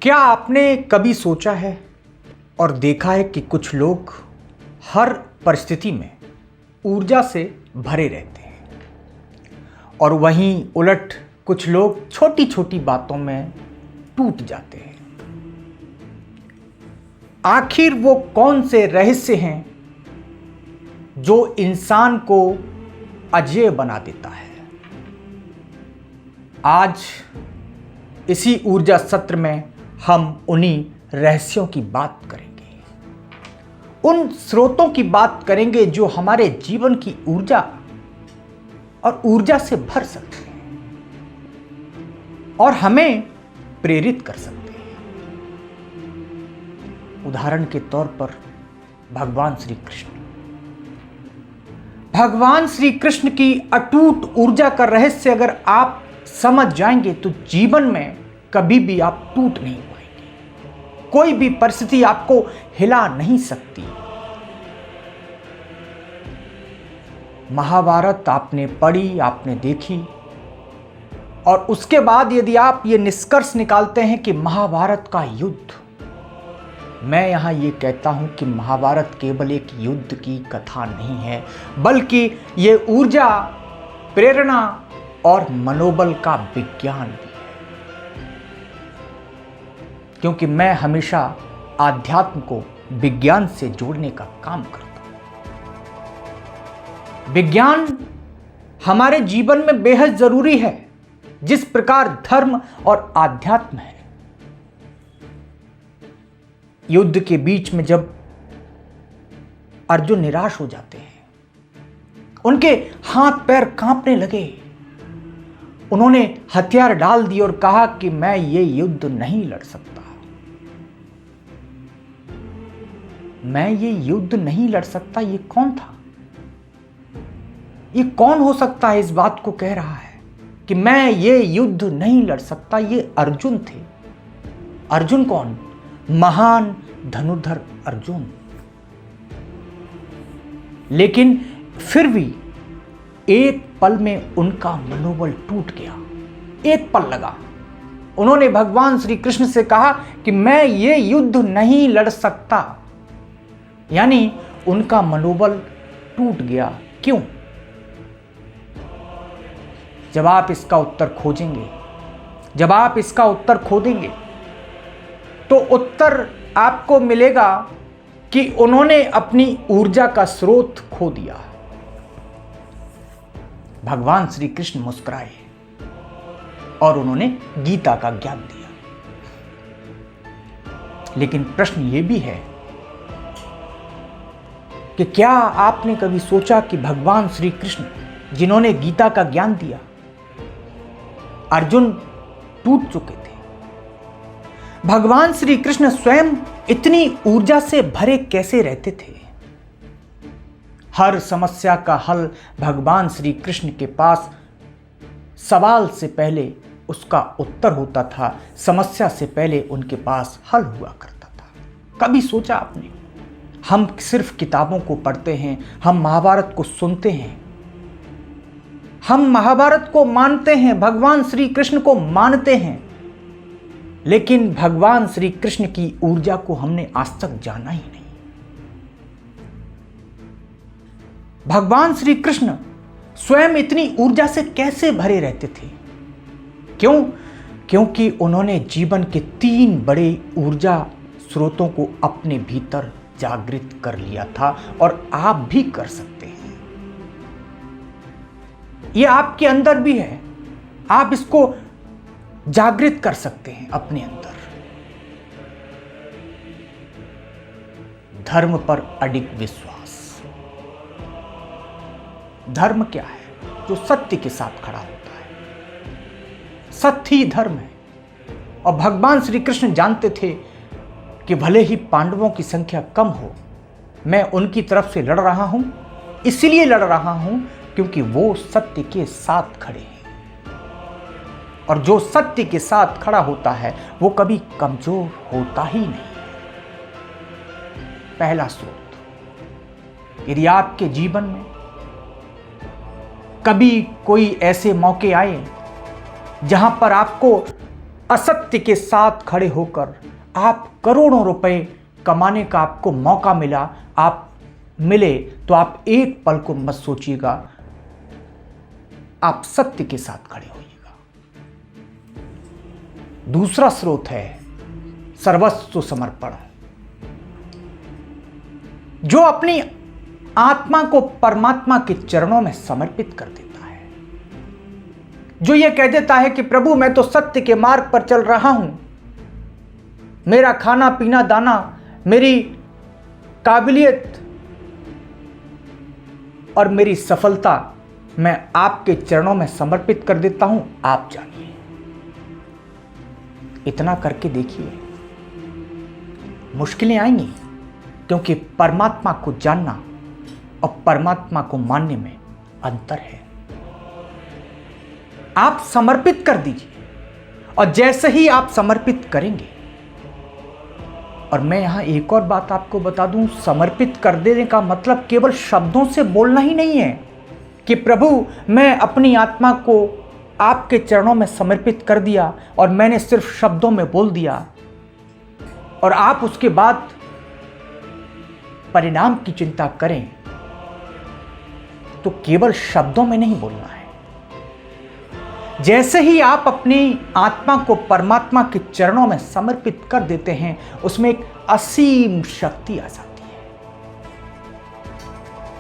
क्या आपने कभी सोचा है और देखा है कि कुछ लोग हर परिस्थिति में ऊर्जा से भरे रहते हैं और वहीं उलट कुछ लोग छोटी छोटी बातों में टूट जाते हैं। आखिर वो कौन से रहस्य हैं जो इंसान को अजेय बना देता है? आज इसी ऊर्जा सत्र में हम उन्हीं रहस्यों की बात करेंगे, उन स्रोतों की बात करेंगे जो हमारे जीवन की ऊर्जा और ऊर्जा से भर सकते हैं और हमें प्रेरित कर सकते हैं। उदाहरण के तौर पर भगवान श्री कृष्ण की अटूट ऊर्जा का रहस्य अगर आप समझ जाएंगे तो जीवन में कभी भी आप टूट नहीं पाएंगे। कोई भी परिस्थिति आपको हिला नहीं सकती। महाभारत आपने पढ़ी, आपने देखी और उसके बाद यदि आप ये निष्कर्ष निकालते हैं कि महाभारत का युद्ध, मैं यहां ये कहता हूं कि महाभारत केवल एक युद्ध की कथा नहीं है, बल्कि ये ऊर्जा, प्रेरणा और मनोबल का विज्ञान भी है। क्योंकि मैं हमेशा आध्यात्म को विज्ञान से जोड़ने का काम करता हूं। विज्ञान हमारे जीवन में बेहद जरूरी है, जिस प्रकार धर्म और आध्यात्म है। युद्ध के बीच में जब अर्जुन निराश हो जाते हैं, उनके हाथ पैर कांपने लगे, उन्होंने हथियार डाल दिए और कहा कि मैं ये युद्ध नहीं लड़ सकता, मैं ये युद्ध नहीं लड़ सकता। ये कौन था? ये कौन हो सकता है इस बात को कह रहा है कि मैं ये युद्ध नहीं लड़ सकता? ये अर्जुन थे। अर्जुन कौन? महान धनुर्धर अर्जुन। लेकिन फिर भी एक पल में उनका मनोबल टूट गया। एक पल लगा, उन्होंने भगवान श्री कृष्ण से कहा कि मैं ये युद्ध नहीं लड़ सकता। यानी उनका मनोबल टूट गया। क्यों? जब आप इसका उत्तर खोजेंगे, जब आप इसका उत्तर खोदेंगे तो उत्तर आपको मिलेगा कि उन्होंने अपनी ऊर्जा का स्रोत खो दिया। भगवान श्री कृष्ण मुस्कुराए और उन्होंने गीता का ज्ञान दिया। लेकिन प्रश्न यह भी है कि क्या आपने कभी सोचा कि भगवान श्री कृष्ण जिन्होंने गीता का ज्ञान दिया, अर्जुन टूट चुके थे। भगवान श्री कृष्ण स्वयं इतनी ऊर्जा से भरे कैसे रहते थे? हर समस्या का हल भगवान श्री कृष्ण के पास सवाल से पहले उसका उत्तर होता था, समस्या से पहले उनके पास हल हुआ करता था। कभी सोचा आपने? हम सिर्फ किताबों को पढ़ते हैं, हम महाभारत को सुनते हैं, हम महाभारत को मानते हैं, भगवान श्री कृष्ण को मानते हैं, लेकिन भगवान श्री कृष्ण की ऊर्जा को हमने आज तक जाना ही नहीं। भगवान श्री कृष्ण स्वयं इतनी ऊर्जा से कैसे भरे रहते थे? क्यों? क्योंकि उन्होंने जीवन के 3 बड़े ऊर्जा स्रोतों को अपने भीतर जागृत कर लिया था और आप भी कर सकते हैं। यह आपके अंदर भी है, आप इसको जागृत कर सकते हैं अपने अंदर। धर्म पर अडिग विश्वास। धर्म क्या है? जो सत्य के साथ खड़ा होता है। सत्य ही धर्म है। और भगवान श्री कृष्ण जानते थे कि भले ही पांडवों की संख्या कम हो, मैं उनकी तरफ से लड़ रहा हूं, इसलिए लड़ रहा हूं क्योंकि वो सत्य के साथ खड़े हैं। और जो सत्य के साथ खड़ा होता है वो कभी कमजोर होता ही नहीं। पहला स्रोत, यदि आपके जीवन में कभी कोई ऐसे मौके आए जहां पर आपको असत्य के साथ खड़े होकर आप करोड़ों रुपए कमाने का आपको मौका मिले तो आप एक पल को मत सोचिएगा, आप सत्य के साथ खड़े होइएगा। दूसरा स्रोत है सर्वस्व समर्पण। जो अपनी आत्मा को परमात्मा के चरणों में समर्पित कर देता है, जो ये कह देता है कि प्रभु मैं तो सत्य के मार्ग पर चल रहा हूं, मेरा खाना पीना दाना, मेरी काबिलियत और मेरी सफलता मैं आपके चरणों में समर्पित कर देता हूं, आप जानिए। इतना करके देखिए, मुश्किलें आएंगी, क्योंकि परमात्मा को जानना और परमात्मा को मानने में अंतर है। आप समर्पित कर दीजिए, और जैसे ही आप समर्पित करेंगे, और मैं यहां एक और बात आपको बता दूं, समर्पित कर देने का मतलब केवल शब्दों से बोलना ही नहीं है कि प्रभु मैं अपनी आत्मा को आपके चरणों में समर्पित कर दिया और मैंने सिर्फ शब्दों में बोल दिया, और आप उसके बाद परिणाम की चिंता करें। तो केवल शब्दों में नहीं बोलना है। जैसे ही आप अपनी आत्मा को परमात्मा के चरणों में समर्पित कर देते हैं, उसमें एक असीम शक्ति आ जाती है।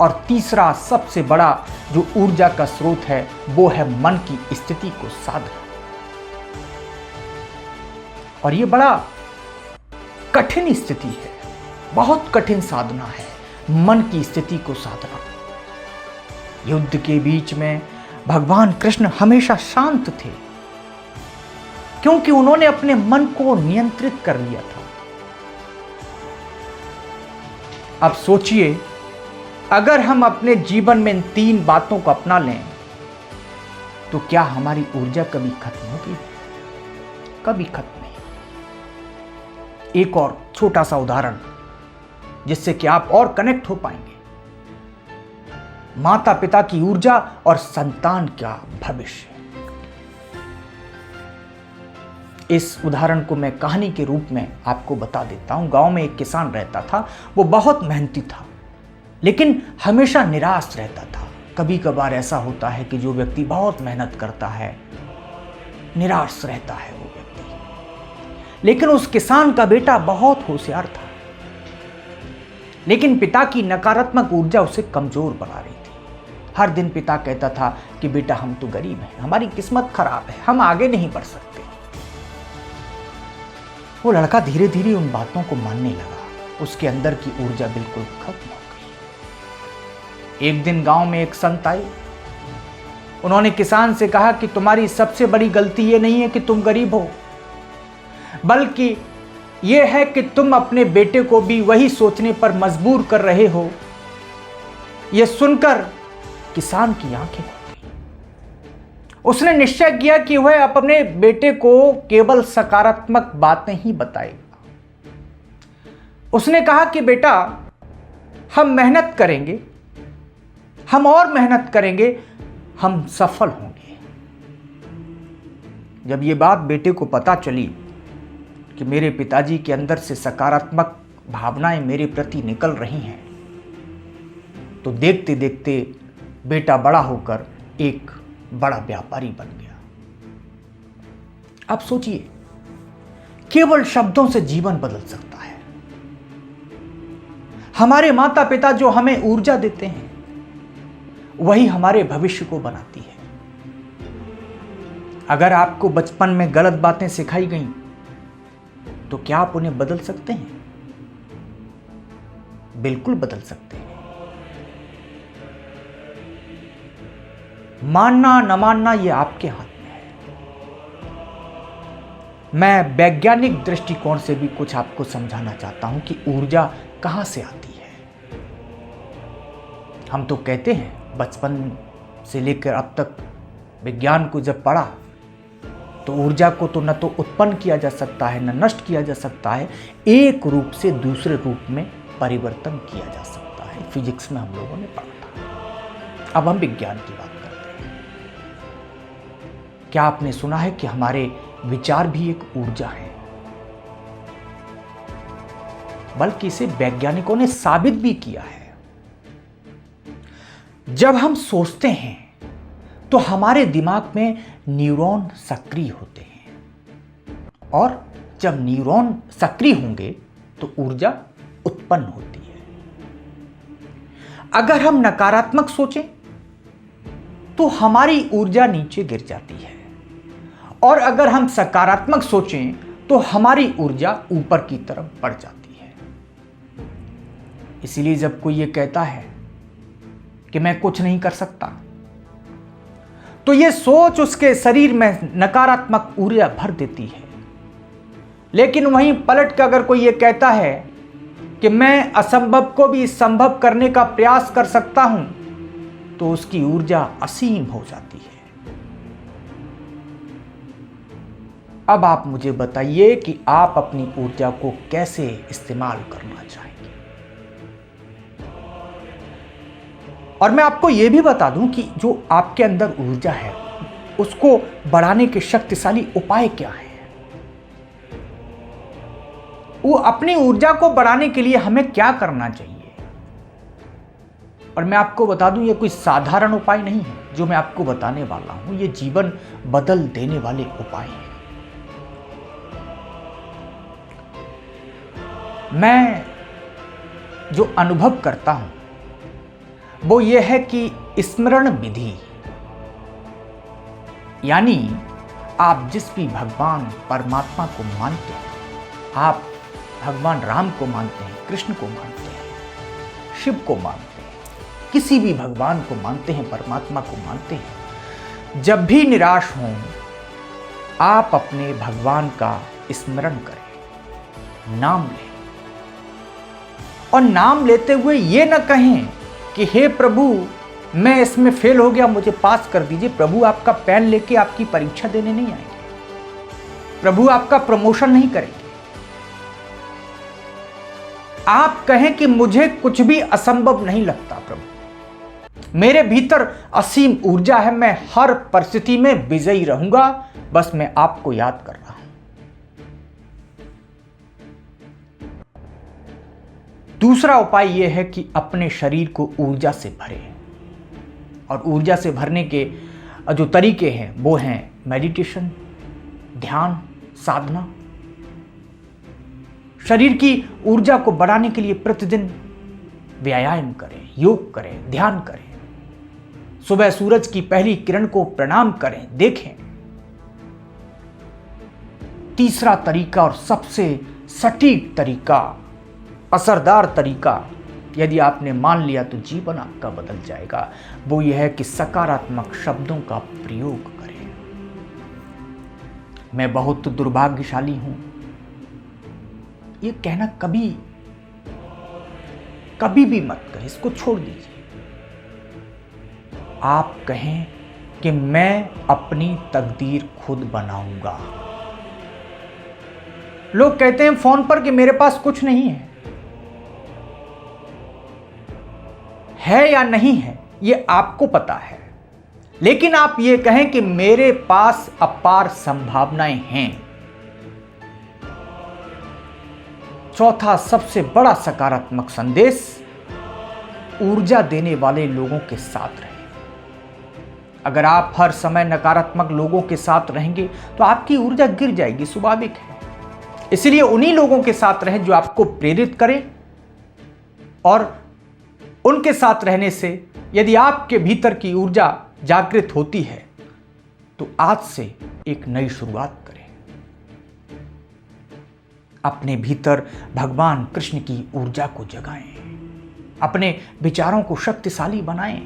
और तीसरा सबसे बड़ा जो ऊर्जा का स्रोत है, वो है मन की स्थिति को साधना। और ये बड़ा कठिन स्थिति है, बहुत कठिन साधना है, मन की स्थिति को साधना। युद्ध के बीच में भगवान कृष्ण हमेशा शांत थे, क्योंकि उन्होंने अपने मन को नियंत्रित कर लिया था। अब सोचिए, अगर हम अपने जीवन में इन 3 बातों को अपना लें, तो क्या हमारी ऊर्जा कभी खत्म होगी? कभी खत्म नहीं। एक और छोटा सा उदाहरण, जिससे कि आप और कनेक्ट हो पाएंगे। माता पिता की ऊर्जा और संतान का भविष्य। इस उदाहरण को मैं कहानी के रूप में आपको बता देता हूं। गांव में एक किसान रहता था। वो बहुत मेहनती था, लेकिन हमेशा निराश रहता था। कभी कभार ऐसा होता है कि जो व्यक्ति बहुत मेहनत करता है, निराश रहता है वो व्यक्ति। लेकिन उस किसान का बेटा बहुत होशियार था, लेकिन पिता की नकारात्मक ऊर्जा उसे कमजोर बना रही थी। हर दिन पिता कहता था कि बेटा हम तो गरीब हैं, हमारी किस्मत खराब है, हम आगे नहीं बढ़ सकते। वो लड़का धीरे धीरे उन बातों को मानने लगा। उसके अंदर की ऊर्जा बिल्कुल खत्म हो गई। एक दिन गांव में एक संत आए। उन्होंने किसान से कहा कि तुम्हारी सबसे बड़ी गलती ये नहीं है कि तुम गरीब हो, बल्कि यह है कि तुम अपने बेटे को भी वही सोचने पर मजबूर कर रहे हो। यह सुनकर किसान की आंखें खुल गई। उसने निश्चय किया कि वह अपने बेटे को केवल सकारात्मक बातें ही बताएगा। उसने कहा कि बेटा, हम मेहनत करेंगे, हम और मेहनत करेंगे, हम सफल होंगे। जब ये बात बेटे को पता चली कि मेरे पिताजी के अंदर से सकारात्मक भावनाएं मेरे प्रति निकल रही हैं, तो देखते देखते बेटा बड़ा होकर एक बड़ा व्यापारी बन गया। अब सोचिए, केवल शब्दों से जीवन बदल सकता है। हमारे माता पिता जो हमें ऊर्जा देते हैं, वही हमारे भविष्य को बनाती है। अगर आपको बचपन में गलत बातें सिखाई गई, तो क्या आप उन्हें बदल सकते हैं? बिल्कुल बदल सकते हैं। मानना न मानना यह आपके हाथ में है। मैं वैज्ञानिक दृष्टिकोण से भी कुछ आपको समझाना चाहता हूं कि ऊर्जा कहां से आती है। हम तो कहते हैं, बचपन से लेकर अब तक विज्ञान को जब पढ़ा, तो ऊर्जा को तो न तो उत्पन्न किया जा सकता है, न नष्ट किया जा सकता है, एक रूप से दूसरे रूप में परिवर्तन किया जा सकता है। फिजिक्स में हम लोगों ने पढ़ा था। अब हम विज्ञान की बात करते हैं। क्या आपने सुना है कि हमारे विचार भी एक ऊर्जा है, बल्कि इसे वैज्ञानिकों ने साबित भी किया है। जब हम सोचते हैं तो हमारे दिमाग में न्यूरॉन सक्रिय होते हैं, और जब न्यूरॉन सक्रिय होंगे तो ऊर्जा उत्पन्न होती है। अगर हम नकारात्मक सोचें तो हमारी ऊर्जा नीचे गिर जाती है, और अगर हम सकारात्मक सोचें तो हमारी ऊर्जा ऊपर की तरफ बढ़ जाती है। इसीलिए जब कोई ये कहता है कि मैं कुछ नहीं कर सकता, तो ये सोच उसके शरीर में नकारात्मक ऊर्जा भर देती है। लेकिन वहीं पलट कर अगर कोई ये कहता है कि मैं असंभव को भी संभव करने का प्रयास कर सकता हूं, तो उसकी ऊर्जा असीम हो जाती है। अब आप मुझे बताइए कि आप अपनी ऊर्जा को कैसे इस्तेमाल करना चाहेंगे। और मैं आपको यह भी बता दूं कि जो आपके अंदर ऊर्जा है उसको बढ़ाने के शक्तिशाली उपाय क्या हैं। वो अपनी ऊर्जा को बढ़ाने के लिए हमें क्या करना चाहिए। और मैं आपको बता दूं, ये कोई साधारण उपाय नहीं है जो मैं आपको बताने वाला हूं, ये जीवन बदल देने वाले उपाय हैं। मैं जो अनुभव करता हूं वो ये है कि स्मरण विधि, यानी आप जिस भी भगवान परमात्मा को मानते हैं, आप भगवान राम को मानते हैं, कृष्ण को मानते हैं, शिव को मानते हैं, किसी भी भगवान को मानते हैं, परमात्मा को मानते हैं, जब भी निराश हों आप अपने भगवान का स्मरण करें, नाम लें। और नाम लेते हुए ये न कहें कि हे प्रभु मैं इसमें फेल हो गया, मुझे पास कर दीजिए। प्रभु आपका पेन लेके आपकी परीक्षा देने नहीं आएंगे, प्रभु आपका प्रमोशन नहीं करेंगे। आप कहें कि मुझे कुछ भी असंभव नहीं लगता प्रभु, मेरे भीतर असीम ऊर्जा है, मैं हर परिस्थिति में विजयी रहूंगा, बस मैं आपको याद कर रहा हूं। दूसरा उपाय यह है कि अपने शरीर को ऊर्जा से भरें। और ऊर्जा से भरने के जो तरीके हैं वो हैं मेडिटेशन, ध्यान, साधना। शरीर की ऊर्जा को बढ़ाने के लिए प्रतिदिन व्यायाम करें, योग करें, ध्यान करें, सुबह सूरज की पहली किरण को प्रणाम करें, देखें। तीसरा तरीका और सबसे सटीक तरीका, असरदार तरीका, यदि आपने मान लिया तो जीवन आपका बदल जाएगा, वो यह है कि सकारात्मक शब्दों का प्रयोग करें। मैं बहुत दुर्भाग्यशाली हूं, ये कहना कभी कभी भी मत कहें, इसको छोड़ दीजिए। आप कहें कि मैं अपनी तकदीर खुद बनाऊंगा। लोग कहते हैं फोन पर कि मेरे पास कुछ नहीं है या नहीं है ये आपको पता है, लेकिन आप ये कहें कि मेरे पास अपार संभावनाएं हैं। चौथा सबसे बड़ा सकारात्मक संदेश, ऊर्जा देने वाले लोगों के साथ रहें। अगर आप हर समय नकारात्मक लोगों के साथ रहेंगे तो आपकी ऊर्जा गिर जाएगी, स्वाभाविक है। इसलिए उन्हीं लोगों के साथ रहें जो आपको प्रेरित करें, और उनके साथ रहने से यदि आपके भीतर की ऊर्जा जागृत होती है तो आज से एक नई शुरुआत करें। अपने भीतर भगवान कृष्ण की ऊर्जा को जगाएं, अपने विचारों को शक्तिशाली बनाएं,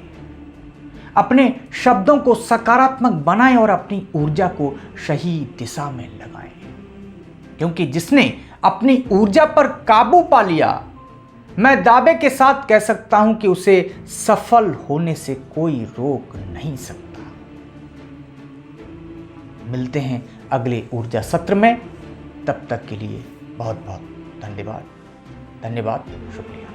अपने शब्दों को सकारात्मक बनाएं और अपनी ऊर्जा को सही दिशा में लगाएं। क्योंकि जिसने अपनी ऊर्जा पर काबू पा लिया, मैं दावे के साथ कह सकता हूं कि उसे सफल होने से कोई रोक नहीं सकता। मिलते हैं अगले ऊर्जा सत्र में, तब तक के लिए बहुत बहुत धन्यवाद। शुक्रिया।